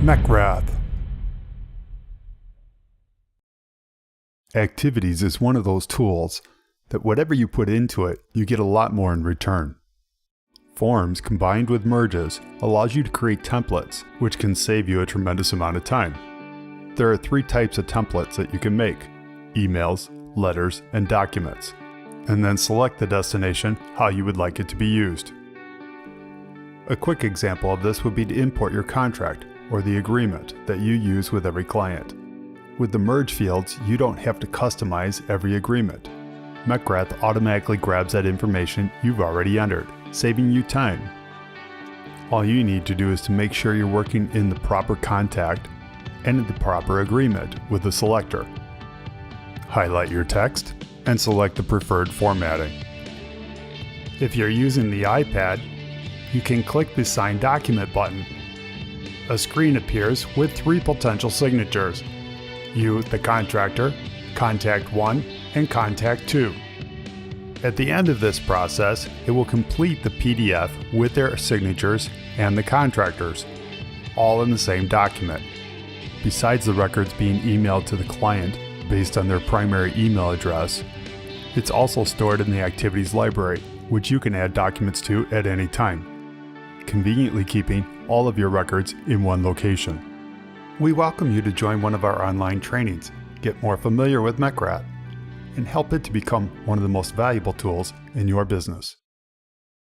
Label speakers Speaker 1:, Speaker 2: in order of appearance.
Speaker 1: Mecherath. Activities is one of those tools that whatever you put into it, you get a lot more in return. Forms combined with merges allows you to create templates, which can save you a tremendous amount of time. There are 3 types of templates that you can make: emails, letters, and documents, and then select the destination how you would like it to be used. A quick example of this would be to import your contract or the agreement that you use with every client. With the merge fields, you don't have to customize every agreement. Mecherath automatically grabs that information you've already entered, saving you time. All you need to do is to make sure you're working in the proper contact and in the proper agreement with the selector. Highlight your text and select the preferred formatting. If you're using the iPad, you can click the Sign Document button. A screen appears with 3 potential signatures: you, the contractor, Contact 1, and Contact 2. At the end of this process, it will complete the PDF with their signatures and the contractors, all in the same document. Besides the records being emailed to the client based on their primary email address, it's also stored in the Activities library, which you can add documents to at any time, conveniently keeping all of your records in one location. We welcome you to join one of our online trainings, get more familiar with Mecherath, and help it to become one of the most valuable tools in your business.